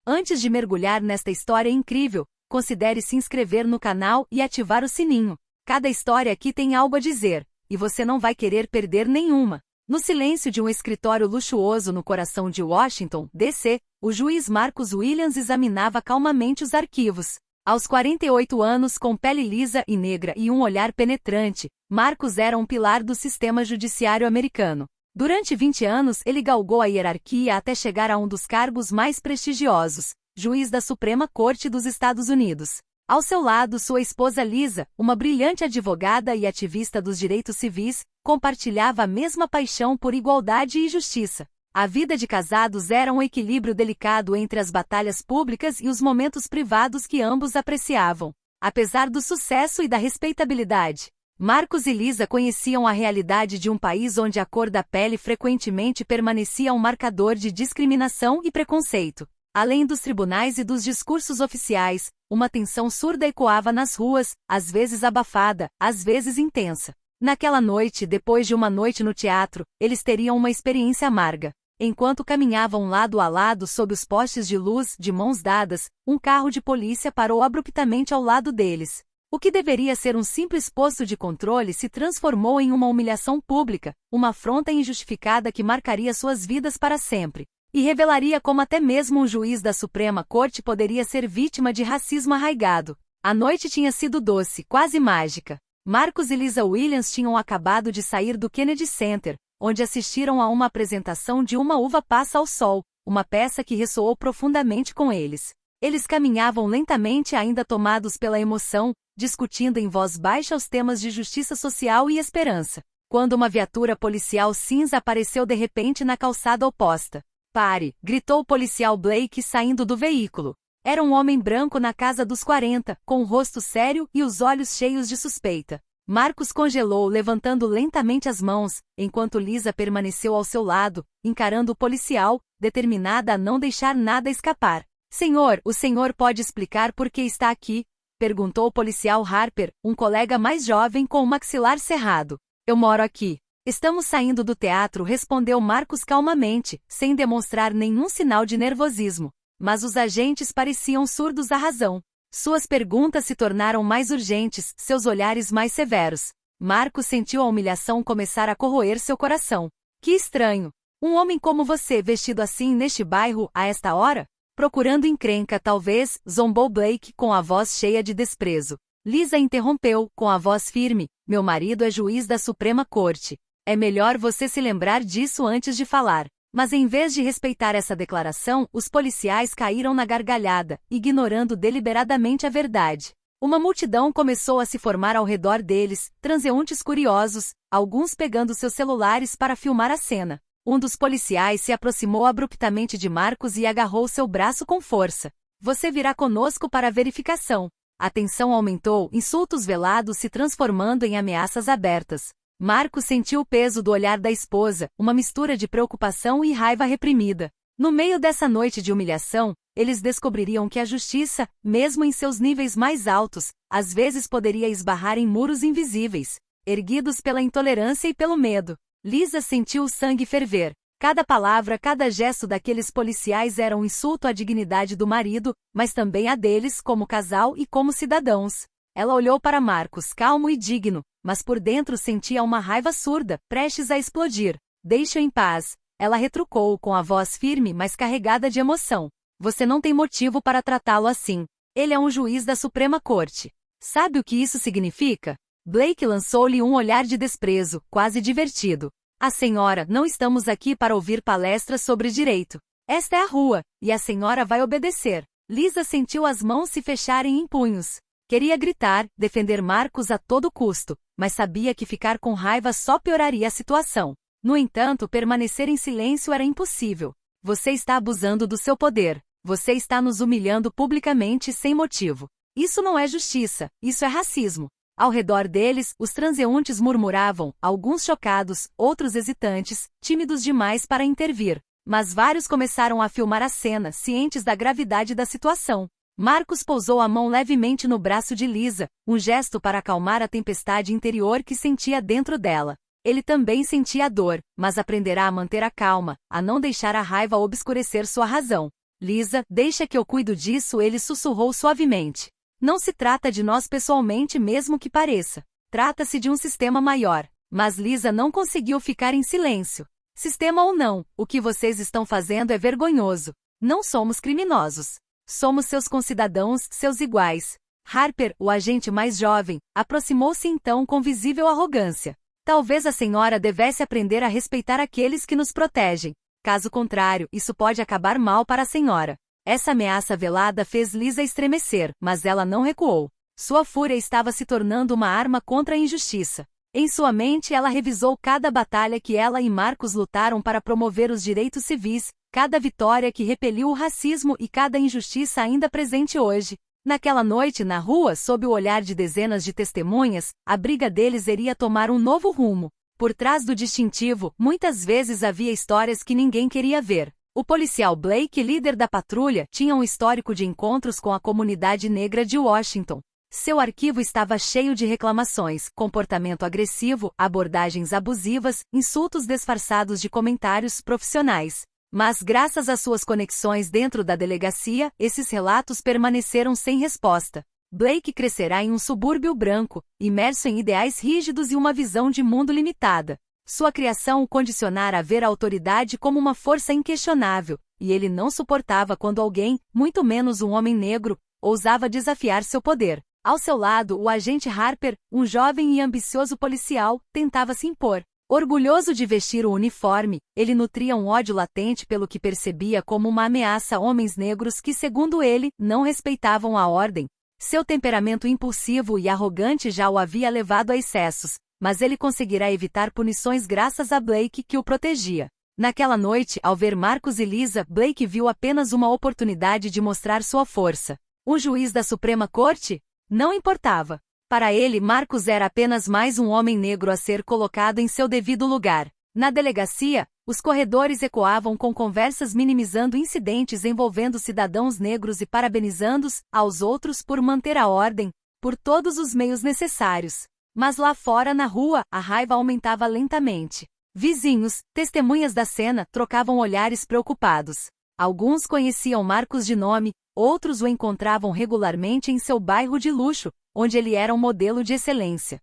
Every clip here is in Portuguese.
Antes de mergulhar nesta história incrível, considere se inscrever no canal e ativar o sininho. Cada história aqui tem algo a dizer, e você não vai querer perder nenhuma. No silêncio de um escritório luxuoso no coração de Washington, D.C., o juiz Marcus Williams examinava calmamente os arquivos. Aos 48 anos, com pele lisa e negra e um olhar penetrante, Marcus era um pilar do sistema judiciário americano. Durante 20 anos, ele galgou a hierarquia até chegar a um dos cargos mais prestigiosos, juiz da Suprema Corte dos Estados Unidos. Ao seu lado, sua esposa Lisa, uma brilhante advogada e ativista dos direitos civis, compartilhava a mesma paixão por igualdade e justiça. A vida de casados era um equilíbrio delicado entre as batalhas públicas e os momentos privados que ambos apreciavam. Apesar do sucesso e da respeitabilidade, Marcus e Lisa conheciam a realidade de um país onde a cor da pele frequentemente permanecia um marcador de discriminação e preconceito. Além dos tribunais e dos discursos oficiais, uma tensão surda ecoava nas ruas, às vezes abafada, às vezes intensa. Naquela noite, depois de uma noite no teatro, eles teriam uma experiência amarga. Enquanto caminhavam lado a lado sob os postes de luz, de mãos dadas, um carro de polícia parou abruptamente ao lado deles. O que deveria ser um simples posto de controle se transformou em uma humilhação pública, uma afronta injustificada que marcaria suas vidas para sempre. E revelaria como até mesmo um juiz da Suprema Corte poderia ser vítima de racismo arraigado. A noite tinha sido doce, quase mágica. Marcus e Lisa Williams tinham acabado de sair do Kennedy Center, onde assistiram a uma apresentação de Uma Uva Passa ao Sol, uma peça que ressoou profundamente com eles. Eles caminhavam lentamente, ainda tomados pela emoção, discutindo em voz baixa os temas de justiça social e esperança, quando uma viatura policial cinza apareceu de repente na calçada oposta. "Pare!", gritou o policial Blake saindo do veículo. Era um homem branco na casa dos 40, com o rosto sério e os olhos cheios de suspeita. Marcus congelou, levantando lentamente as mãos, enquanto Lisa permaneceu ao seu lado, encarando o policial, determinada a não deixar nada escapar. "Senhor, o senhor pode explicar por que está aqui?", perguntou o policial Harper, um colega mais jovem com o maxilar cerrado. "Eu moro aqui." "Estamos saindo do teatro", respondeu Marcus calmamente, sem demonstrar nenhum sinal de nervosismo. Mas os agentes pareciam surdos à razão. Suas perguntas se tornaram mais urgentes, seus olhares mais severos. Marcus sentiu a humilhação começar a corroer seu coração. "Que estranho! Um homem como você vestido assim neste bairro, a esta hora? Procurando encrenca, talvez", zombou Blake com a voz cheia de desprezo. Lisa interrompeu, com a voz firme: "Meu marido é juiz da Suprema Corte. É melhor você se lembrar disso antes de falar." Mas em vez de respeitar essa declaração, os policiais caíram na gargalhada, ignorando deliberadamente a verdade. Uma multidão começou a se formar ao redor deles, transeuntes curiosos, alguns pegando seus celulares para filmar a cena. Um dos policiais se aproximou abruptamente de Marcus e agarrou seu braço com força. "Você virá conosco para a verificação." A tensão aumentou, insultos velados se transformando em ameaças abertas. Marcus sentiu o peso do olhar da esposa, uma mistura de preocupação e raiva reprimida. No meio dessa noite de humilhação, eles descobririam que a justiça, mesmo em seus níveis mais altos, às vezes poderia esbarrar em muros invisíveis, erguidos pela intolerância e pelo medo. Lisa sentiu o sangue ferver. Cada palavra, cada gesto daqueles policiais era um insulto à dignidade do marido, mas também a deles como casal e como cidadãos. Ela olhou para Marcus, calmo e digno, mas por dentro sentia uma raiva surda, prestes a explodir. "Deixe-o em paz", ela retrucou com a voz firme mas carregada de emoção. "Você não tem motivo para tratá-lo assim. Ele é um juiz da Suprema Corte. Sabe o que isso significa?" Blake lançou-lhe um olhar de desprezo, quase divertido. "A senhora, não estamos aqui para ouvir palestras sobre direito. Esta é a rua, e a senhora vai obedecer." Lisa sentiu as mãos se fecharem em punhos. Queria gritar, defender Marcus a todo custo, mas sabia que ficar com raiva só pioraria a situação. No entanto, permanecer em silêncio era impossível. "Você está abusando do seu poder. Você está nos humilhando publicamente sem motivo. Isso não é justiça, isso é racismo." Ao redor deles, os transeuntes murmuravam, alguns chocados, outros hesitantes, tímidos demais para intervir. Mas vários começaram a filmar a cena, cientes da gravidade da situação. Marcus pousou a mão levemente no braço de Lisa, um gesto para acalmar a tempestade interior que sentia dentro dela. Ele também sentia a dor, mas aprenderá a manter a calma, a não deixar a raiva obscurecer sua razão. Lisa, deixa que eu cuido disso, ele sussurrou suavemente. Não se trata de nós pessoalmente, mesmo que pareça. Trata-se de um sistema maior. Mas Lisa não conseguiu ficar em silêncio. Sistema ou não, o que vocês estão fazendo é vergonhoso. Não somos criminosos. Somos seus concidadãos, seus iguais. Harper, o agente mais jovem, aproximou-se então com visível arrogância. Talvez a senhora devesse aprender a respeitar aqueles que nos protegem. Caso contrário, isso pode acabar mal para a senhora. Essa ameaça velada fez Lisa estremecer, mas ela não recuou. Sua fúria estava se tornando uma arma contra a injustiça. Em sua mente ela revisou cada batalha que ela e Marcos lutaram para promover os direitos civis, cada vitória que repeliu o racismo e cada injustiça ainda presente hoje. Naquela noite na rua, sob o olhar de dezenas de testemunhas, a briga deles iria tomar um novo rumo. Por trás do distintivo, muitas vezes havia histórias que ninguém queria ver. O policial Blake, líder da patrulha, tinha um histórico de encontros com a comunidade negra de Washington. Seu arquivo estava cheio de reclamações, comportamento agressivo, abordagens abusivas, insultos disfarçados de comentários profissionais. Mas graças às suas conexões dentro da delegacia, esses relatos permaneceram sem resposta. Blake crescerá em um subúrbio branco, imerso em ideais rígidos e uma visão de mundo limitada. Sua criação o condicionara a ver a autoridade como uma força inquestionável, e ele não suportava quando alguém, muito menos um homem negro, ousava desafiar seu poder. Ao seu lado, o agente Harper, um jovem e ambicioso policial, tentava se impor. Orgulhoso de vestir o uniforme, ele nutria um ódio latente pelo que percebia como uma ameaça a homens negros que, segundo ele, não respeitavam a ordem. Seu temperamento impulsivo e arrogante já o havia levado a excessos, mas ele conseguirá evitar punições graças a Blake que o protegia. Naquela noite, ao ver Marcos e Lisa, Blake viu apenas uma oportunidade de mostrar sua força. Um juiz da Suprema Corte? Não importava. Para ele, Marcos era apenas mais um homem negro a ser colocado em seu devido lugar. Na delegacia, os corredores ecoavam com conversas minimizando incidentes envolvendo cidadãos negros e parabenizando-os aos outros por manter a ordem, por todos os meios necessários. Mas lá fora na rua, a raiva aumentava lentamente. Vizinhos, testemunhas da cena, trocavam olhares preocupados. Alguns conheciam Marcos de nome, outros o encontravam regularmente em seu bairro de luxo, onde ele era um modelo de excelência.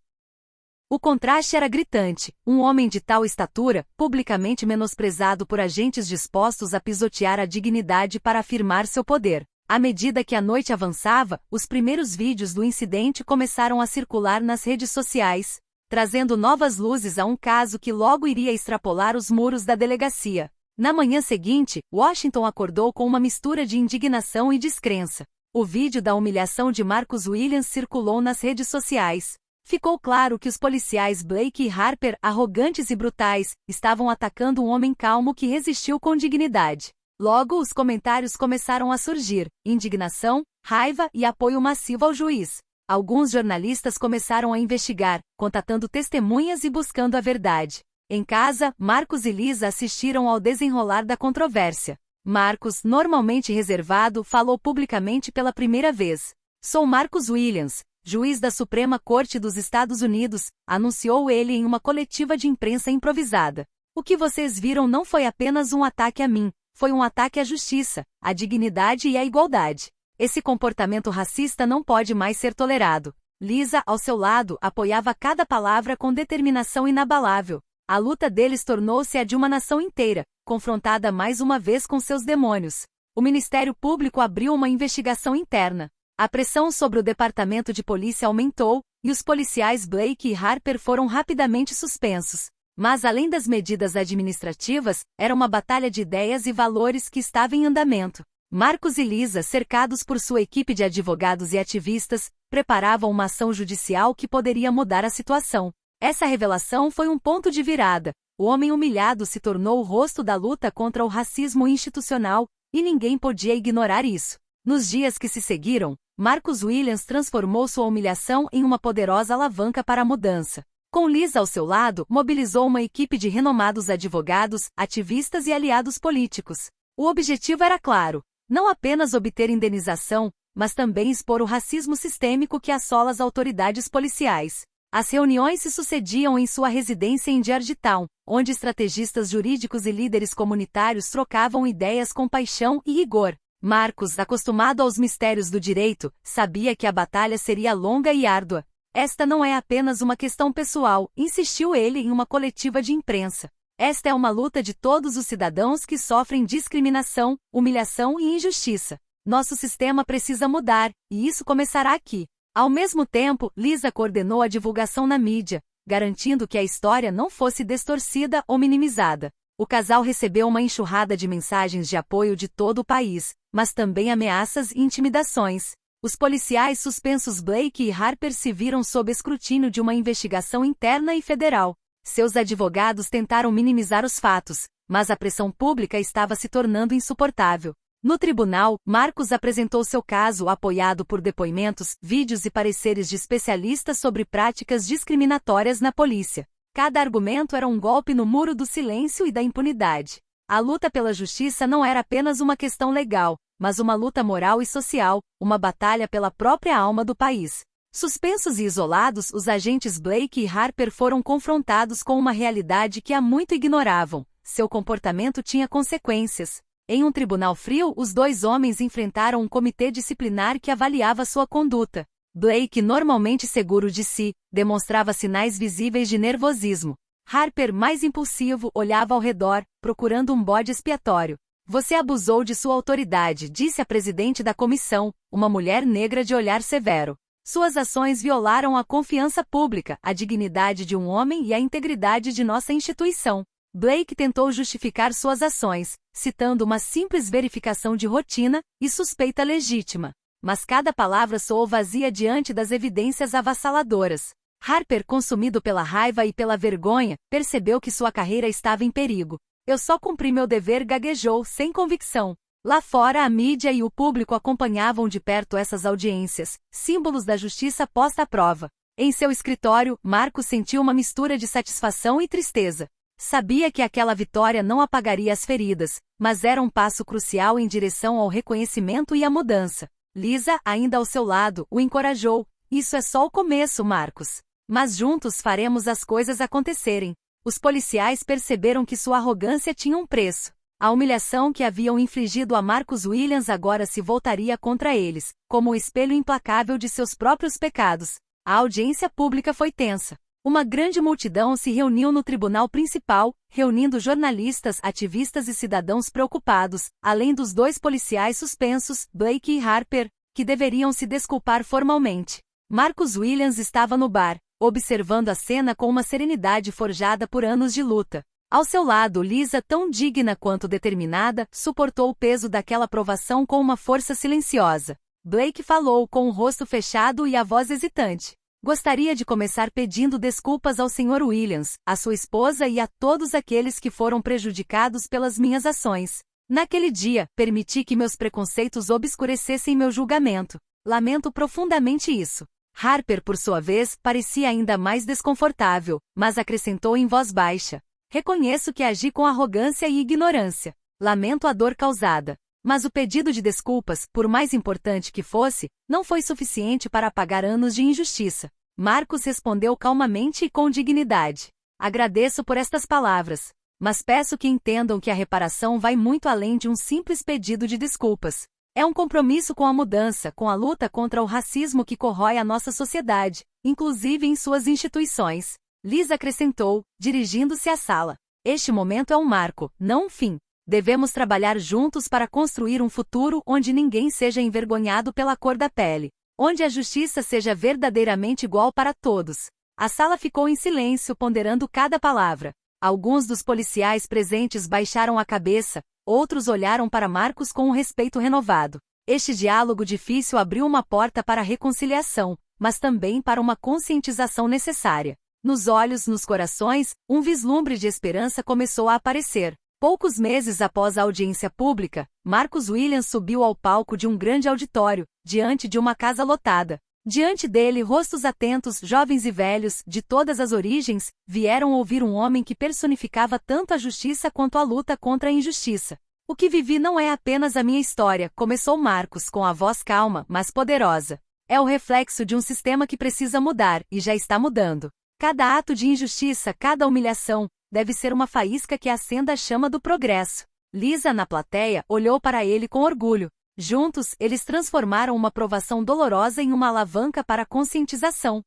O contraste era gritante, um homem de tal estatura, publicamente menosprezado por agentes dispostos a pisotear a dignidade para afirmar seu poder. À medida que a noite avançava, os primeiros vídeos do incidente começaram a circular nas redes sociais, trazendo novas luzes a um caso que logo iria extrapolar os muros da delegacia. Na manhã seguinte, Washington acordou com uma mistura de indignação e descrença. O vídeo da humilhação de Marcus Williams circulou nas redes sociais. Ficou claro que os policiais Blake e Harper, arrogantes e brutais, estavam atacando um homem calmo que resistiu com dignidade. Logo, os comentários começaram a surgir: indignação, raiva e apoio massivo ao juiz. Alguns jornalistas começaram a investigar, contatando testemunhas e buscando a verdade. Em casa, Marcos e Lisa assistiram ao desenrolar da controvérsia. Marcos, normalmente reservado, falou publicamente pela primeira vez. Sou Marcus Williams, juiz da Suprema Corte dos Estados Unidos, anunciou ele em uma coletiva de imprensa improvisada. O que vocês viram não foi apenas um ataque a mim, foi um ataque à justiça, à dignidade e à igualdade. Esse comportamento racista não pode mais ser tolerado. Lisa, ao seu lado, apoiava cada palavra com determinação inabalável. A luta deles tornou-se a de uma nação inteira, confrontada mais uma vez com seus demônios. O Ministério Público abriu uma investigação interna. A pressão sobre o Departamento de Polícia aumentou, e os policiais Blake e Harper foram rapidamente suspensos. Mas além das medidas administrativas, era uma batalha de ideias e valores que estava em andamento. Marcos e Lisa, cercados por sua equipe de advogados e ativistas, preparavam uma ação judicial que poderia mudar a situação. Essa revelação foi um ponto de virada. O homem humilhado se tornou o rosto da luta contra o racismo institucional, e ninguém podia ignorar isso. Nos dias que se seguiram, Marcus Williams transformou sua humilhação em uma poderosa alavanca para a mudança. Com Lisa ao seu lado, mobilizou uma equipe de renomados advogados, ativistas e aliados políticos. O objetivo era claro: não apenas obter indenização, mas também expor o racismo sistêmico que assola as autoridades policiais. As reuniões se sucediam em sua residência em Georgetown, onde estrategistas jurídicos e líderes comunitários trocavam ideias com paixão e rigor. Marcos, acostumado aos mistérios do direito, sabia que a batalha seria longa e árdua. Esta não é apenas uma questão pessoal, insistiu ele em uma coletiva de imprensa. Esta é uma luta de todos os cidadãos que sofrem discriminação, humilhação e injustiça. Nosso sistema precisa mudar, e isso começará aqui. Ao mesmo tempo, Lisa coordenou a divulgação na mídia, garantindo que a história não fosse distorcida ou minimizada. O casal recebeu uma enxurrada de mensagens de apoio de todo o país, mas também ameaças e intimidações. Os policiais suspensos Blake e Harper se viram sob escrutínio de uma investigação interna e federal. Seus advogados tentaram minimizar os fatos, mas a pressão pública estava se tornando insuportável. No tribunal, Marcos apresentou seu caso apoiado por depoimentos, vídeos e pareceres de especialistas sobre práticas discriminatórias na polícia. Cada argumento era um golpe no muro do silêncio e da impunidade. A luta pela justiça não era apenas uma questão legal, mas uma luta moral e social, uma batalha pela própria alma do país. Suspensos e isolados, os agentes Blake e Harper foram confrontados com uma realidade que há muito ignoravam. Seu comportamento tinha consequências. Em um tribunal frio, os dois homens enfrentaram um comitê disciplinar que avaliava sua conduta. Blake, normalmente seguro de si, demonstrava sinais visíveis de nervosismo. Harper, mais impulsivo, olhava ao redor, procurando um bode expiatório. Você abusou de sua autoridade, disse a presidente da comissão, uma mulher negra de olhar severo. Suas ações violaram a confiança pública, a dignidade de um homem e a integridade de nossa instituição. Blake tentou justificar suas ações, citando uma simples verificação de rotina e suspeita legítima. Mas cada palavra soou vazia diante das evidências avassaladoras. Harper, consumido pela raiva e pela vergonha, percebeu que sua carreira estava em perigo. Eu só cumpri meu dever, gaguejou, sem convicção. Lá fora, a mídia e o público acompanhavam de perto essas audiências, símbolos da justiça posta à prova. Em seu escritório, Marcos sentiu uma mistura de satisfação e tristeza. Sabia que aquela vitória não apagaria as feridas, mas era um passo crucial em direção ao reconhecimento e à mudança. Lisa, ainda ao seu lado, o encorajou. Isso é só o começo, Marcos. Mas juntos faremos as coisas acontecerem. Os policiais perceberam que sua arrogância tinha um preço. A humilhação que haviam infligido a Marcus Williams agora se voltaria contra eles, como o espelho implacável de seus próprios pecados. A audiência pública foi tensa. Uma grande multidão se reuniu no tribunal principal, reunindo jornalistas, ativistas e cidadãos preocupados, além dos dois policiais suspensos, Blake e Harper, que deveriam se desculpar formalmente. Marcus Williams estava no bar, observando a cena com uma serenidade forjada por anos de luta. Ao seu lado, Lisa, tão digna quanto determinada, suportou o peso daquela provação com uma força silenciosa. Blake falou com o rosto fechado e a voz hesitante. Gostaria de começar pedindo desculpas ao Sr. Williams, à sua esposa e a todos aqueles que foram prejudicados pelas minhas ações. Naquele dia, permiti que meus preconceitos obscurecessem meu julgamento. Lamento profundamente isso. Harper, por sua vez, parecia ainda mais desconfortável, mas acrescentou em voz baixa. Reconheço que agi com arrogância e ignorância. Lamento a dor causada. Mas o pedido de desculpas, por mais importante que fosse, não foi suficiente para apagar anos de injustiça. Marcos respondeu calmamente e com dignidade. Agradeço por estas palavras, mas peço que entendam que a reparação vai muito além de um simples pedido de desculpas. É um compromisso com a mudança, com a luta contra o racismo que corrói a nossa sociedade, inclusive em suas instituições. Lisa acrescentou, dirigindo-se à sala. Este momento é um marco, não um fim. Devemos trabalhar juntos para construir um futuro onde ninguém seja envergonhado pela cor da pele, onde a justiça seja verdadeiramente igual para todos. A sala ficou em silêncio, ponderando cada palavra. Alguns dos policiais presentes baixaram a cabeça, outros olharam para Marcos com um respeito renovado. Este diálogo difícil abriu uma porta para a reconciliação, mas também para uma conscientização necessária. Nos olhos, nos corações, um vislumbre de esperança começou a aparecer. Poucos meses após a audiência pública, Marcus Williams subiu ao palco de um grande auditório, diante de uma casa lotada. Diante dele, rostos atentos, jovens e velhos, de todas as origens, vieram ouvir um homem que personificava tanto a justiça quanto a luta contra a injustiça. O que vivi não é apenas a minha história, começou Marcos com a voz calma, mas poderosa. É o reflexo de um sistema que precisa mudar, e já está mudando. Cada ato de injustiça, cada humilhação, deve ser uma faísca que acenda a chama do progresso. Lisa, na plateia, olhou para ele com orgulho. Juntos, eles transformaram uma provação dolorosa em uma alavanca para a conscientização.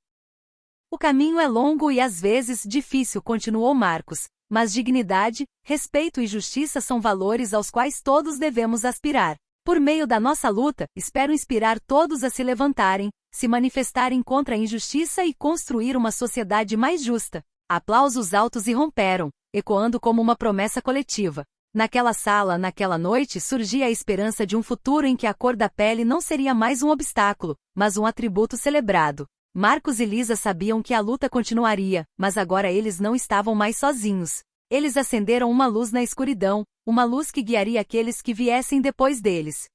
O caminho é longo e às vezes difícil, continuou Marcos, mas dignidade, respeito e justiça são valores aos quais todos devemos aspirar. Por meio da nossa luta, espero inspirar todos a se levantarem, se manifestarem contra a injustiça e construir uma sociedade mais justa. Aplausos altos irromperam, ecoando como uma promessa coletiva. Naquela sala, naquela noite, surgia a esperança de um futuro em que a cor da pele não seria mais um obstáculo, mas um atributo celebrado. Marcos e Lisa sabiam que a luta continuaria, mas agora eles não estavam mais sozinhos. Eles acenderam uma luz na escuridão, uma luz que guiaria aqueles que viessem depois deles.